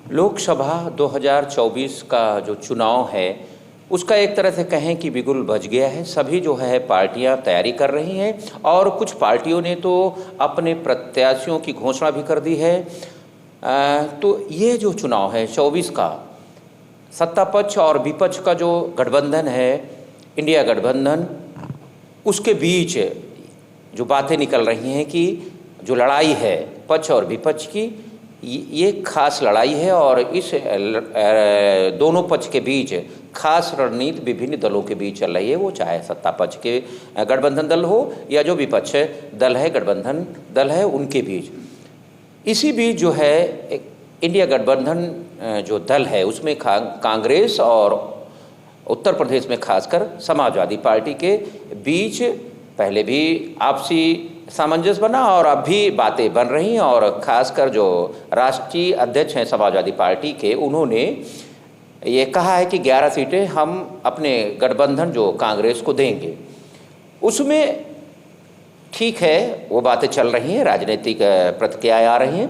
लोकसभा 2024 का जो चुनाव है उसका एक तरह से कहें कि बिगुल बज गया है। सभी जो है पार्टियां तैयारी कर रही हैं और कुछ पार्टियों ने तो अपने प्रत्याशियों की घोषणा भी कर दी है। तो ये जो चुनाव है 24 का, सत्ता पक्ष और विपक्ष का जो गठबंधन है, इंडिया गठबंधन, उसके बीच जो बातें निकल रही हैं कि जो लड़ाई है पक्ष और विपक्ष की, ये खास लड़ाई है और इस दोनों पक्ष के बीच खास रणनीति विभिन्न दलों के बीच चल रही है। वो चाहे सत्ता पक्ष के गठबंधन दल हो या जो विपक्ष दल है, गठबंधन दल है, उनके बीच। इसी बीच जो है इंडिया गठबंधन जो दल है उसमें कांग्रेस और उत्तर प्रदेश में खासकर समाजवादी पार्टी के बीच पहले भी आपसी सामंजस्य बना और अब भी बातें बन रही हैं। और खासकर जो राष्ट्रीय अध्यक्ष हैं समाजवादी पार्टी के, उन्होंने ये कहा है कि 11 सीटें हम अपने गठबंधन जो कांग्रेस को देंगे। उसमें ठीक है, वो बातें चल रही हैं, राजनीतिक प्रतिक्रियाएं आ रही हैं,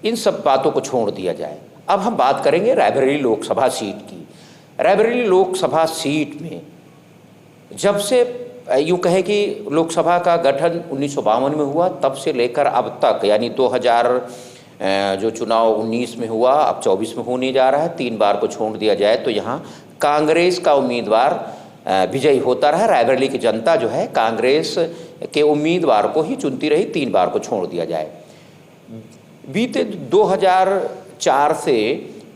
इन सब बातों को छोड़ दिया जाए। अब हम बात करेंगे रायबरेली लोकसभा सीट की। रायबरेली लोकसभा सीट में जब से यूँ कहें कि लोकसभा का गठन 1952 में हुआ, तब से लेकर अब तक, यानी 2000 जो चुनाव 19 में हुआ, अब 24 में होने जा रहा है, 3 बार को छोड़ दिया जाए तो यहाँ कांग्रेस का उम्मीदवार विजयी होता रहा। रायबरेली की जनता जो है कांग्रेस के उम्मीदवार को ही चुनती रही, 3 बार को छोड़ दिया जाए। बीते 2004 से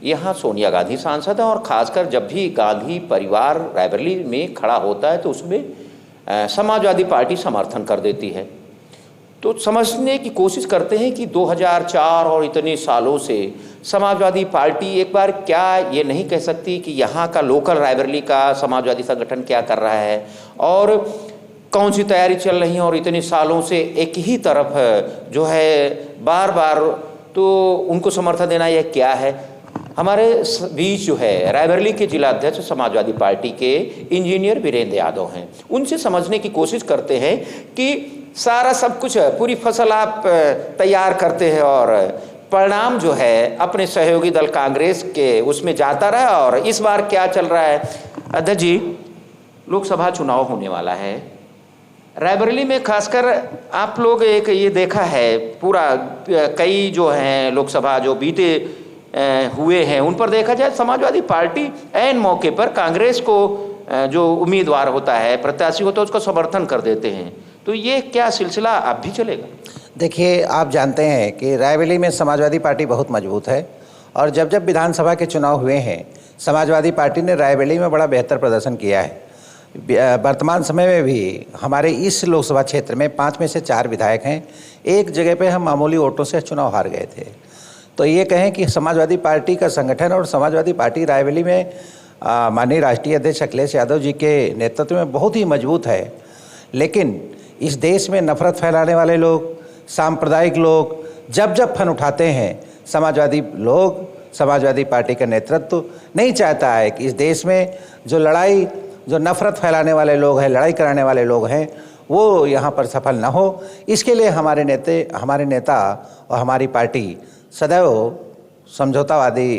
यहाँ सोनिया गांधी सांसद हैं और ख़ासकर जब भी गांधी परिवार रायबरेली में खड़ा होता है तो उसमें समाजवादी पार्टी समर्थन कर देती है। तो समझने की कोशिश करते हैं कि 2004 और इतने सालों से समाजवादी पार्टी एक बार क्या ये नहीं कह सकती कि यहाँ का लोकल रायबरेली का समाजवादी संगठन क्या कर रहा है और कौन सी तैयारी चल रही है। और इतने सालों से एक ही तरफ जो है बार बार तो उनको समर्थन देना यह क्या है। हमारे बीच जो है रायबरेली के जिला अध्यक्ष समाजवादी पार्टी के इंजीनियर वीरेंद्र यादव हैं। उनसे समझने की कोशिश करते हैं कि सारा सब कुछ पूरी फसल आप तैयार करते हैं और परिणाम जो है अपने सहयोगी दल कांग्रेस के उसमें जाता रहा, और इस बार क्या चल रहा है। अध्यक्ष जी, लोकसभा चुनाव होने वाला है रायबरेली में, खासकर आप लोग एक ये देखा है पूरा कई जो हैं लोकसभा जो बीते हुए हैं उन पर देखा जाए समाजवादी पार्टी ऐन मौके पर कांग्रेस को जो उम्मीदवार होता है, प्रत्याशी होता है, उसका समर्थन कर देते हैं। तो ये क्या सिलसिला अब भी चलेगा? देखिए, आप जानते हैं कि रायबरेली में समाजवादी पार्टी बहुत मजबूत है और जब जब विधानसभा के चुनाव हुए हैं समाजवादी पार्टी ने रायबरेली में बड़ा बेहतर प्रदर्शन किया है। वर्तमान समय में भी हमारे इस लोकसभा क्षेत्र में 5 में से 4 विधायक हैं। एक जगह पे हम मामूली वोटों से चुनाव हार गए थे। तो ये कहें कि समाजवादी पार्टी का संगठन और समाजवादी पार्टी रायबरेली में माननीय राष्ट्रीय अध्यक्ष अखिलेश यादव जी के नेतृत्व में बहुत ही मजबूत है। लेकिन इस देश में नफरत फैलाने वाले लोग, सांप्रदायिक लोग जब जब फन उठाते हैं, समाजवादी पार्टी का नेतृत्व नहीं चाहता है कि इस देश में जो नफरत फैलाने वाले लोग हैं, लड़ाई कराने वाले लोग हैं, वो यहाँ पर सफल न हो। इसके लिए हमारे नेता और हमारी पार्टी सदैव समझौतावादी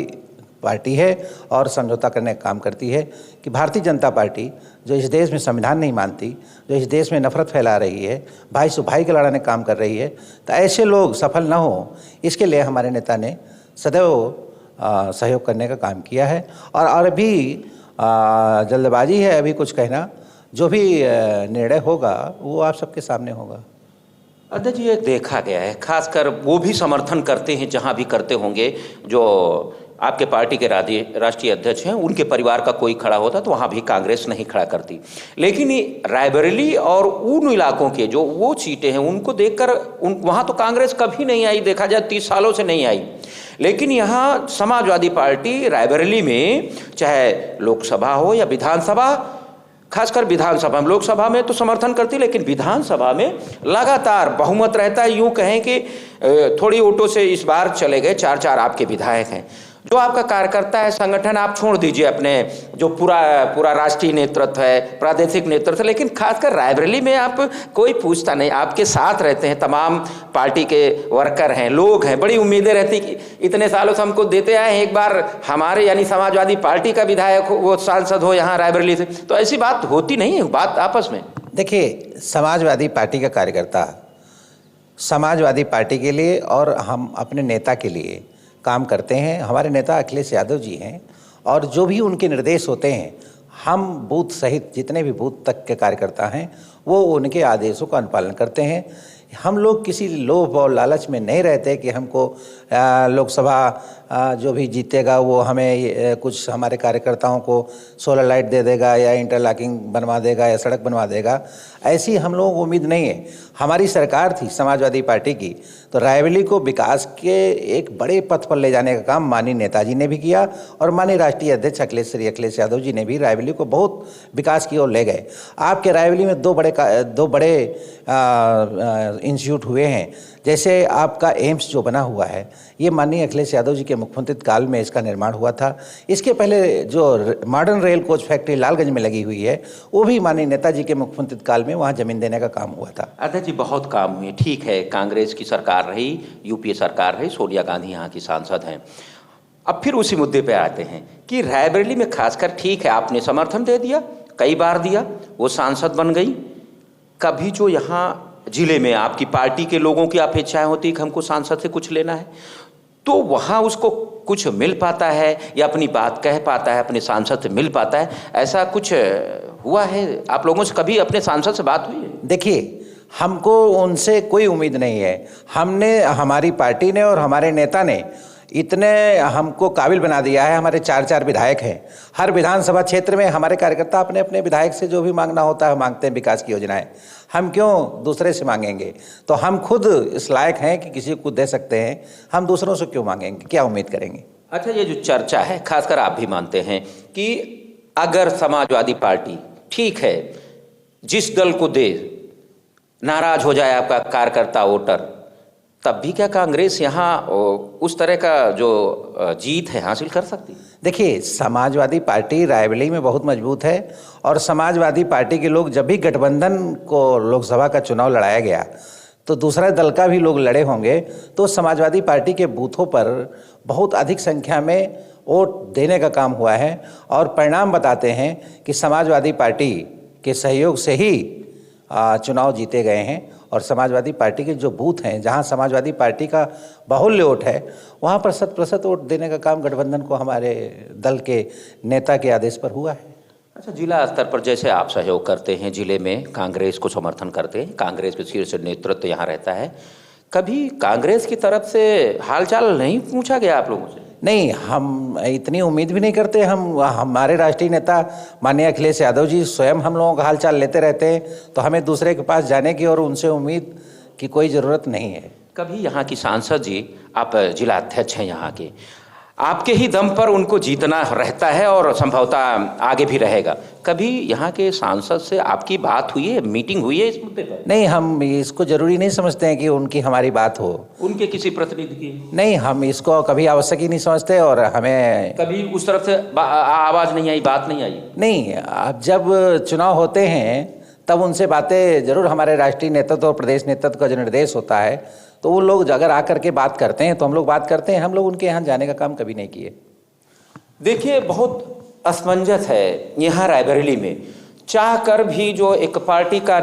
पार्टी है और समझौता करने का काम करती है कि भारतीय जनता पार्टी जो इस देश में संविधान नहीं मानती, जो इस देश में नफरत फैला रही है, भाई से भाई के लड़ाने का काम कर रही है, तो ऐसे लोग सफल न हो, इसके लिए हमारे नेता ने सदैव सहयोग करने का काम किया है। और अभी जल्दबाजी है अभी कुछ कहना, जो भी निर्णय होगा वो आप सबके सामने होगा। अध्यक्ष जी, ये देखा गया है, खासकर वो भी समर्थन करते हैं जहां भी करते होंगे, जो आपके पार्टी के राष्ट्रीय अध्यक्ष हैं उनके परिवार का कोई खड़ा होता तो वहाँ भी कांग्रेस नहीं खड़ा करती। लेकिन रायबरेली और उन इलाकों के जो वो सीटें हैं उनको देखकर वहाँ तो कांग्रेस कभी नहीं आई, देखा जाए 30 सालों से नहीं आई। लेकिन यहाँ समाजवादी पार्टी रायबरेली में चाहे लोकसभा हो या विधानसभा, खासकर विधानसभा में, लोकसभा में तो समर्थन करती लेकिन विधानसभा में लगातार बहुमत रहता है। यूँ कहें कि थोड़ी वोटों से इस बार चले गए, 4-4 आपके विधायक हैं। जो आपका कार्यकर्ता है, संगठन आप छोड़ दीजिए, अपने जो पूरा राष्ट्रीय नेतृत्व है, प्रादेशिक नेतृत्व, लेकिन खासकर रायबरेली में आप कोई पूछता नहीं, आपके साथ रहते हैं, तमाम पार्टी के वर्कर हैं, लोग हैं, बड़ी उम्मीदें रहती कि इतने सालों से हमको देते आए हैं, एक बार हमारे यानी समाजवादी पार्टी का विधायक हो, वो सांसद हो यहाँ रायबरेली से, तो ऐसी बात होती नहीं है, बात आपस में। देखिए, समाजवादी पार्टी का कार्यकर्ता समाजवादी पार्टी के लिए और हम अपने नेता के लिए काम करते हैं। हमारे नेता अखिलेश यादव जी हैं और जो भी उनके निर्देश होते हैं, हम बूथ सहित जितने भी बूथ तक के कार्यकर्ता हैं वो उनके आदेशों का अनुपालन करते हैं। हम लोग किसी लोभ और लालच में नहीं रहते कि हमको लोकसभा जो भी जीतेगा वो हमें कुछ हमारे कार्यकर्ताओं को सोलर लाइट दे देगा या इंटरलॉकिंग बनवा देगा या सड़क बनवा देगा, ऐसी हम लोगों को उम्मीद नहीं है। हमारी सरकार थी समाजवादी पार्टी की, तो रायबरेली को विकास के एक बड़े पथ पर ले जाने का काम माननीय नेताजी ने भी किया और माननीय राष्ट्रीय अध्यक्ष अखिलेश यादव जी ने भी रायबरेली को बहुत विकास की ओर ले गए। आपके रायबरेली में दो बड़े इंस्टीट्यूट हुए हैं, जैसे आपका एम्स जो बना हुआ है, ये माननीय अखिलेश यादव जी के मुख्यमंत्री काल में इसका निर्माण हुआ था। इसके पहले जो modern rail coach factory Lalganj में लगी हुई है, वो भी माननीय नेताजी के मुख्यमंत्री काल में वहाँ जमीन देने का काम हुआ था। अध्यक्ष जी, बहुत काम हुए, ठीक है, कांग्रेस की सरकार रही, यूपीए सरकार रही, सोनिया गांधी यहाँ की सांसद हैं। अब फिर उसी मुद्दे पे आते हैं कि रायबरेली में खासकर, ठीक है, आपने समर्थन दे दिया, कई बार दिया, वो सांसद बन गई, कभी जो यहाँ जिले में आपकी पार्टी के लोगों की अपेक्षाएं होती कि हमको सांसद से कुछ लेना है, तो वहाँ उसको कुछ मिल पाता है या अपनी बात कह पाता है, अपने सांसद से मिल पाता है, ऐसा कुछ हुआ है? आप लोगों से कभी अपने सांसद से बात हुई है? देखिए, हमको उनसे कोई उम्मीद नहीं है। हमारी पार्टी ने और हमारे नेता ने इतने हमको काबिल बना दिया है। हमारे 4 विधायक हैं, हर विधानसभा क्षेत्र में हमारे कार्यकर्ता अपने अपने विधायक से जो भी मांगना होता है मांगते हैं, विकास की योजनाएं। हम क्यों दूसरे से मांगेंगे? तो हम खुद इस लायक हैं कि किसी को दे सकते हैं, हम दूसरों से क्यों मांगेंगे, क्या उम्मीद करेंगे? अच्छा, ये जो चर्चा है, खासकर आप भी मानते हैं कि अगर समाजवादी पार्टी, ठीक है, जिस दल को दे, नाराज हो जाए आपका कार्यकर्ता वोटर, तब भी क्या कांग्रेस यहाँ उस तरह का जो जीत है हासिल कर सकती? देखिए, समाजवादी पार्टी रायबरेली में बहुत मजबूत है और समाजवादी पार्टी के लोग, जब भी गठबंधन को लोकसभा का चुनाव लड़ाया गया तो दूसरा दल का भी लोग लड़े होंगे, तो समाजवादी पार्टी के बूथों पर बहुत अधिक संख्या में वोट देने का काम हुआ है और परिणाम बताते हैं कि समाजवादी पार्टी के सहयोग से ही चुनाव जीते गए हैं। और समाजवादी पार्टी के जो बूथ हैं, जहां समाजवादी पार्टी का बाहुल्य वोट है, वहां पर 100% वोट देने का काम गठबंधन को हमारे दल के नेता के आदेश पर हुआ है। अच्छा, जिला स्तर पर जैसे आप सहयोग करते हैं, जिले में कांग्रेस को समर्थन करते हैं, कांग्रेस के शीर्ष नेतृत्व यहाँ रहता है, कभी कांग्रेस की तरफ से हालचाल नहीं पूछा गया आप लोगों से? नहीं, हम इतनी उम्मीद भी नहीं करते। हमारे राष्ट्रीय नेता माननीय अखिलेश यादव जी स्वयं हम लोगों का हालचाल लेते रहते हैं, तो हमें दूसरे के पास जाने की और उनसे उम्मीद की कोई ज़रूरत नहीं है। कभी यहाँ की सांसद जी, आप जिला अध्यक्ष हैं यहाँ के, आपके ही दम पर उनको जीतना रहता है और संभवतः आगे भी रहेगा, कभी यहाँ के सांसद से आपकी बात हुई है, मीटिंग हुई है इस मुद्दे पर? नहीं, हम इसको जरूरी नहीं समझते हैं कि उनकी हमारी बात हो। उनके किसी प्रतिनिधि की? नहीं, हम इसको कभी आवश्यक ही नहीं समझते और हमें कभी उस तरफ से आवाज़ नहीं आई, बात नहीं आई? नहीं, अब जब चुनाव होते हैं तब उनसे बातें जरूर, हमारे राष्ट्रीय नेतृत्व और प्रदेश नेतृत्व का जो निर्देश होता है, तो वो लोग अगर आकर के बात करते हैं तो हम लोग बात करते हैं। हम लोग उनके यहाँ जाने का काम कभी नहीं किए। देखिए, बहुत असमंजस है यहाँ रायबरेली में, चाह कर भी जो एक पार्टी का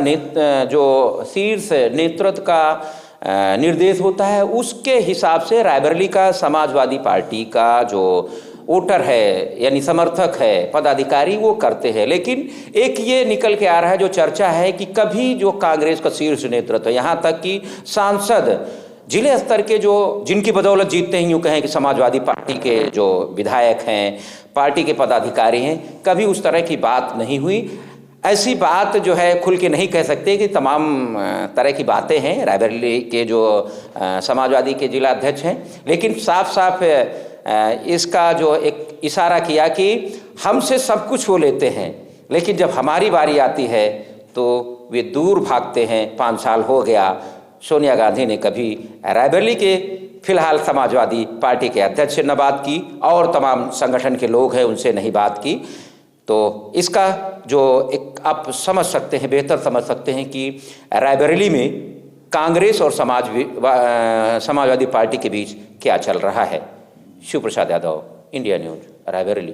जो शीर्ष नेतृत्व का निर्देश होता है, उसके हिसाब से रायबरेली का समाजवादी पार्टी का जो वोटर है यानी समर्थक है, पदाधिकारी, वो करते हैं। लेकिन एक ये निकल के आ रहा है, जो चर्चा है कि कभी जो कांग्रेस का शीर्ष नेतृत्व, यहाँ तक कि सांसद जिले स्तर के जो जिनकी बदौलत जीतते हैं, यूँ कहें कि समाजवादी पार्टी के जो विधायक हैं, पार्टी के पदाधिकारी हैं, कभी उस तरह की बात नहीं हुई। ऐसी बात जो है खुल के नहीं कह सकते कि तमाम तरह की बातें हैं रायबरेली के जो समाजवादी के जिला अध्यक्ष हैं, लेकिन साफ साफ इसका जो एक इशारा किया कि हमसे सब कुछ वो लेते हैं, लेकिन जब हमारी बारी आती है तो वे दूर भागते हैं। 5 साल हो गया, सोनिया गांधी ने कभी रायबरेली के फिलहाल समाजवादी पार्टी के अध्यक्ष से न बात की और तमाम संगठन के लोग हैं उनसे नहीं बात की। तो इसका जो एक आप समझ सकते हैं, बेहतर समझ सकते हैं कि रायबरेली में कांग्रेस और समाजवादी पार्टी के बीच क्या चल रहा है। Shiv Prasad Yadav, India news, Raebareli.